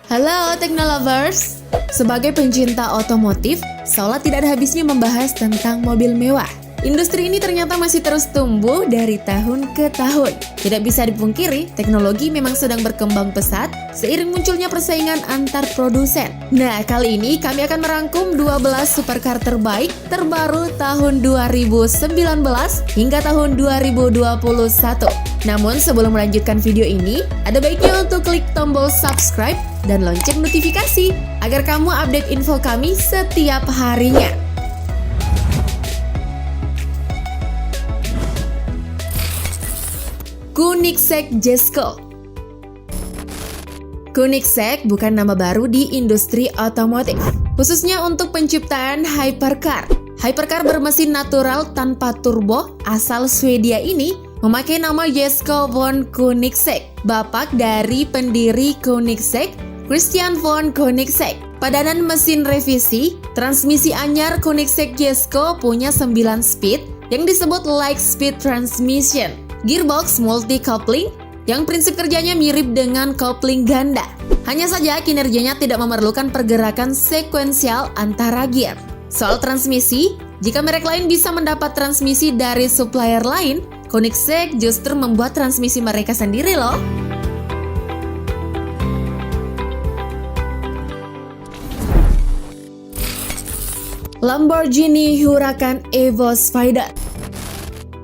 Halo Teknolovers, sebagai pencinta otomotif, seolah tidak ada habisnya membahas tentang mobil mewah. Industri ini ternyata masih terus tumbuh dari tahun ke tahun. Tidak bisa dipungkiri, teknologi memang sedang berkembang pesat seiring munculnya persaingan antar produsen. Nah, kali ini kami akan merangkum 12 supercar terbaik terbaru tahun 2019 hingga tahun 2021. Namun sebelum melanjutkan video ini, ada baiknya untuk klik tombol subscribe dan lonceng notifikasi agar kamu update info kami setiap harinya. Koenigsegg Jesko. Koenigsegg bukan nama baru di industri otomotif, khususnya untuk penciptaan hypercar. Hypercar bermesin natural tanpa turbo asal Swedia ini memakai nama Jesko von Koenigsegg, bapak dari pendiri Koenigsegg, Christian von Koenigsegg. Padanan mesin revisi, transmisi anyar Koenigsegg Jesko punya 9 speed yang disebut light speed transmission. Gearbox multi-coupling yang prinsip kerjanya mirip dengan kopling ganda. Hanya saja kinerjanya tidak memerlukan pergerakan sekuensial antara gear. Soal transmisi, jika merek lain bisa mendapat transmisi dari supplier lain, Koenigsegg justru membuat transmisi mereka sendiri loh. Lamborghini Huracan Evo Spider.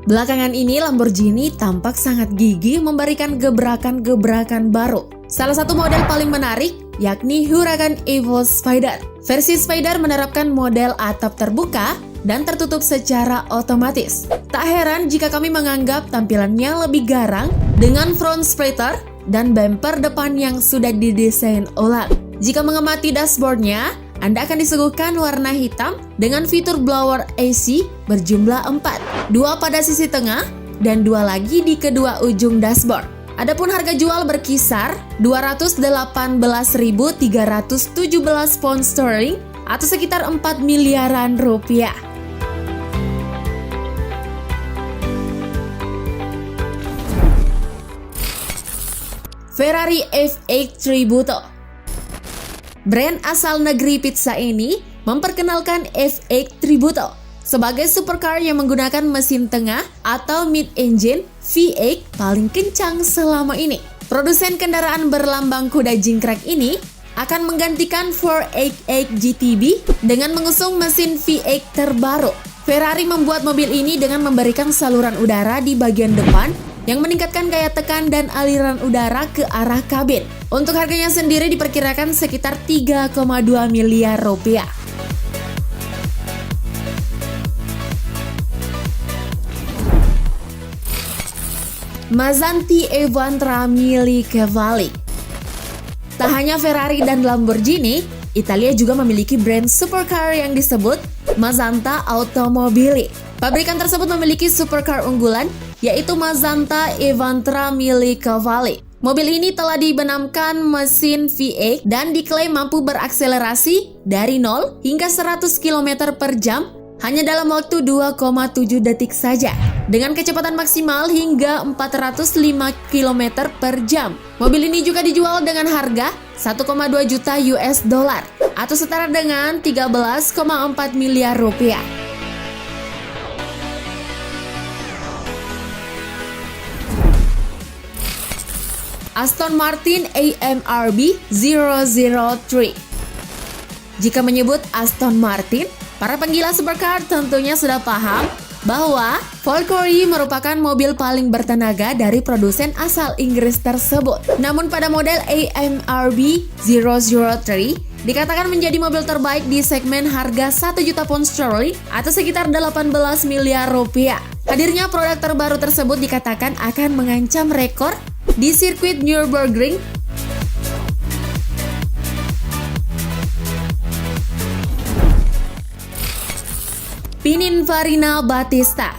Belakangan ini Lamborghini tampak sangat gigih memberikan gebrakan-gebrakan baru. Salah satu model paling menarik yakni Huracan Evo Spider. Versi Spider menerapkan model atap terbuka dan tertutup secara otomatis. Tak heran jika kami menganggap tampilannya lebih garang dengan front splitter dan bumper depan yang sudah didesain ulang. Jika mengamati dashboardnya, Anda akan disuguhkan warna hitam dengan fitur blower AC berjumlah 4, 2 pada sisi tengah dan 2 lagi di kedua ujung dashboard. Adapun harga jual berkisar 218.317 pound sterling atau sekitar 4 miliaran rupiah. Ferrari F8 Tributo. Brand asal negeri pizza ini memperkenalkan F8 Tributo sebagai supercar yang menggunakan mesin tengah atau mid-engine V8 paling kencang selama ini. Produsen kendaraan berlambang kuda jingkrak ini akan menggantikan 488 GTB dengan mengusung mesin V8 terbaru. Ferrari membuat mobil ini dengan memberikan saluran udara di bagian depan yang meningkatkan gaya tekan dan aliran udara ke arah kabin. Untuk harganya sendiri diperkirakan sekitar 3,2 miliar rupiah. Maserati Evantra Mille Cavalli. Tak hanya Ferrari dan Lamborghini, Italia juga memiliki brand supercar yang disebut Mazanta Automobili. Pabrikan tersebut memiliki supercar unggulan yaitu Mazanta Evantra Mille Cavalli. Mobil ini telah dibenamkan mesin V8 dan diklaim mampu berakselerasi dari 0 hingga 100 km per jam hanya dalam waktu 2,7 detik saja, dengan kecepatan maksimal hingga 405 km per jam. Mobil ini juga dijual dengan harga 1,2 juta US dollar atau setara dengan 13,4 miliar rupiah. Aston Martin AMRB 003. Jika menyebut Aston Martin, para penggila supercar tentunya sudah paham bahwa Valkyrie merupakan mobil paling bertenaga dari produsen asal Inggris tersebut. Namun pada model AMRB 003 dikatakan menjadi mobil terbaik di segmen harga 1 juta pound sterling atau sekitar 18 miliar rupiah. Hadirnya produk terbaru tersebut dikatakan akan mengancam rekor di sirkuit Nürburgring. Pininfarina Battista.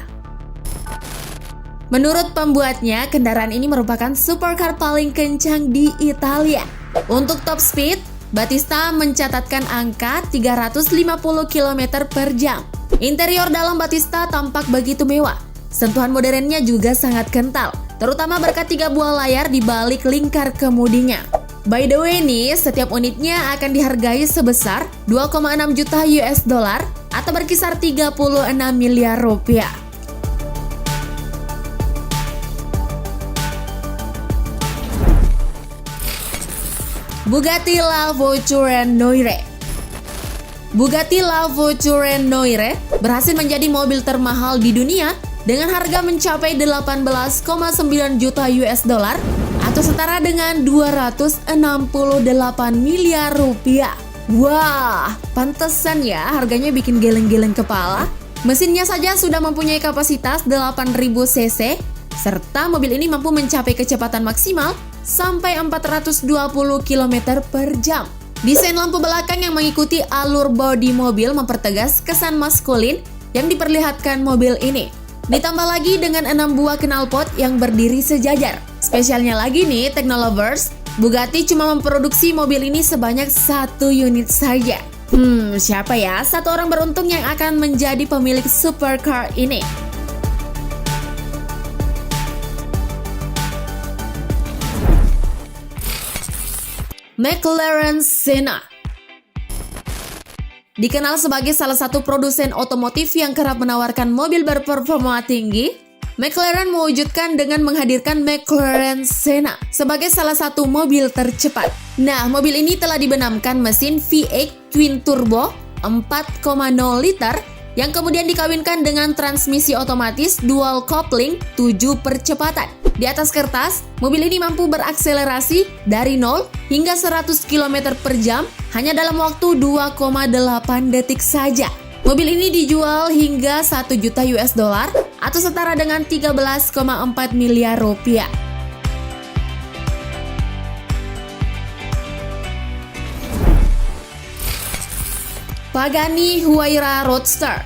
Menurut pembuatnya, kendaraan ini merupakan supercar paling kencang di Italia. Untuk top speed, Battista mencatatkan angka 350 km per jam. Interior dalam Battista tampak begitu mewah. Sentuhan modernnya juga sangat kental, terutama berkat 3 buah layar di balik lingkar kemudinya. By the way nih, setiap unitnya akan dihargai sebesar 2,6 juta US dollar atau berkisar 36 miliar rupiah. Bugatti La Voiture Noire. Bugatti La Voiture Noire berhasil menjadi mobil termahal di dunia dengan harga mencapai 18,9 juta US dollar atau setara dengan 268 miliar rupiah. Wah, pantesan ya harganya bikin geleng-geleng kepala. Mesinnya saja sudah mempunyai kapasitas 8000 cc, serta mobil ini mampu mencapai kecepatan maksimal sampai 420 km per jam. Desain lampu belakang yang mengikuti alur bodi mobil mempertegas kesan maskulin yang diperlihatkan mobil ini. Ditambah lagi dengan 6 buah knalpot yang berdiri sejajar. Spesialnya lagi nih, Technolovers, Bugatti cuma memproduksi mobil ini sebanyak 1 unit saja. Siapa ya satu orang beruntung yang akan menjadi pemilik supercar ini? McLaren Senna. Dikenal sebagai salah satu produsen otomotif yang kerap menawarkan mobil berperforma tinggi, McLaren mewujudkan dengan menghadirkan McLaren Senna sebagai salah satu mobil tercepat. Nah, mobil ini telah dibenamkan mesin V8 twin turbo 4,0 liter yang kemudian dikawinkan dengan transmisi otomatis dual coupling 7 percepatan. Di atas kertas, mobil ini mampu berakselerasi dari 0 hingga 100 km per jam hanya dalam waktu 2,8 detik saja. Mobil ini dijual hingga 1 juta US dollar atau setara dengan 13,4 miliar rupiah. Pagani Huayra Roadster.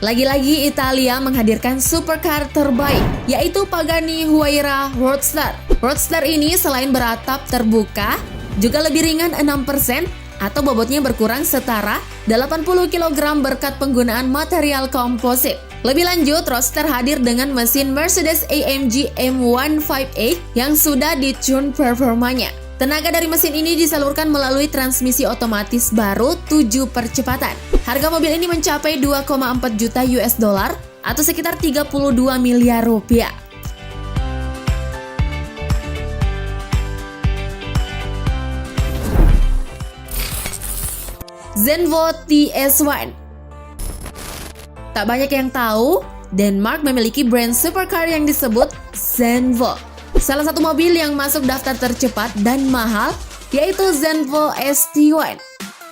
Lagi-lagi Italia menghadirkan supercar terbaik, yaitu Pagani Huayra Roadster. Roadster ini selain beratap terbuka, juga lebih ringan 6% atau bobotnya berkurang setara 80 kg berkat penggunaan material komposit. Lebih lanjut, Roadster hadir dengan mesin Mercedes-AMG M158 yang sudah ditune performanya. Tenaga dari mesin ini disalurkan melalui transmisi otomatis baru 7 percepatan. Harga mobil ini mencapai 2,4 juta US dollar atau sekitar 32 miliar rupiah. Zenvo TS1. Tak banyak yang tahu, Denmark memiliki brand supercar yang disebut Zenvo. Salah satu mobil yang masuk daftar tercepat dan mahal yaitu Zenvo ST1.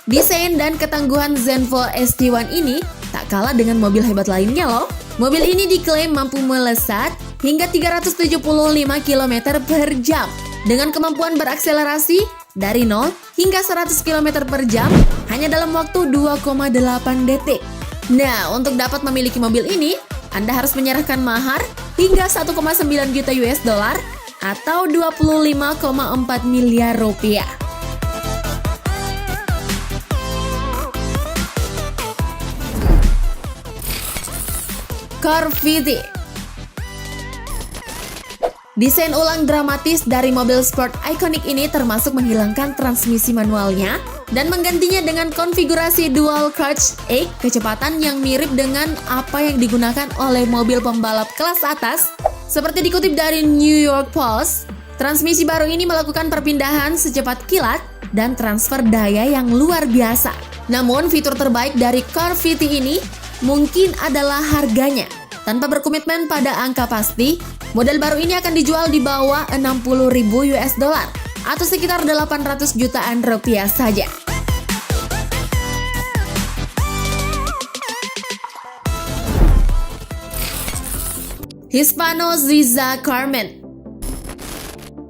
Desain dan ketangguhan Zenvo ST1 ini tak kalah dengan mobil hebat lainnya loh. Mobil ini diklaim mampu melesat hingga 375 km per jam dengan kemampuan berakselerasi dari 0 hingga 100 km per jam hanya dalam waktu 2,8 detik. Nah, untuk dapat memiliki mobil ini, Anda harus menyerahkan mahar hingga 1,9 juta US dollar atau 25,4 miliar rupiah. Corvette. Desain ulang dramatis dari mobil sport ikonik ini termasuk menghilangkan transmisi manualnya dan menggantinya dengan konfigurasi dual clutch 8 kecepatan yang mirip dengan apa yang digunakan oleh mobil pembalap kelas atas. Seperti dikutip dari New York Post, transmisi baru ini melakukan perpindahan secepat kilat dan transfer daya yang luar biasa. Namun fitur terbaik dari Corvette ini mungkin adalah harganya. Tanpa berkomitmen pada angka pasti, model baru ini akan dijual di bawah 60.000 US dollar atau sekitar 800 jutaan rupiah saja. Hispano Suiza Carmen.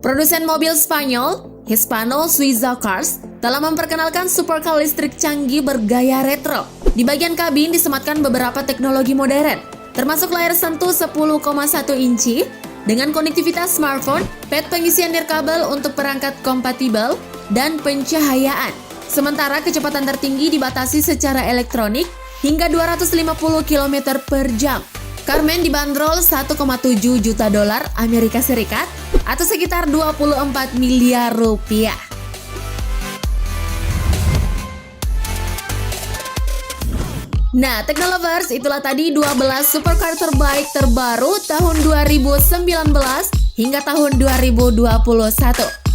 Produsen mobil Spanyol, Hispano Suiza Cars, telah memperkenalkan supercar listrik canggih bergaya retro. Di bagian kabin disematkan beberapa teknologi modern, termasuk layar sentuh 10,1 inci dengan konektivitas smartphone, pad pengisian nirkabel untuk perangkat kompatibel, dan pencahayaan. Sementara kecepatan tertinggi dibatasi secara elektronik hingga 250 km per jam. Carmen dibanderol 1,7 juta dolar Amerika Serikat atau sekitar 24 miliar rupiah. Nah, Teknolovers, itulah tadi 12 supercar terbaik terbaru tahun 2019 hingga tahun 2021.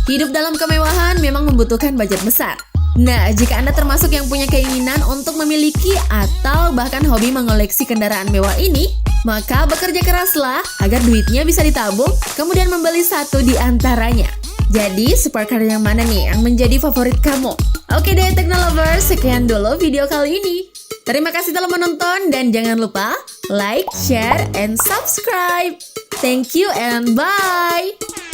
Hidup dalam kemewahan memang membutuhkan budget besar. Nah, jika Anda termasuk yang punya keinginan untuk memiliki atau bahkan hobi mengoleksi kendaraan mewah ini, maka bekerja keraslah agar duitnya bisa ditabung, kemudian membeli satu di antaranya. Jadi, supercar yang mana nih yang menjadi favorit kamu? Oke deh, Teknolovers, sekian dulu video kali ini. Terima kasih telah menonton dan jangan lupa like, share, and subscribe. Thank you and bye!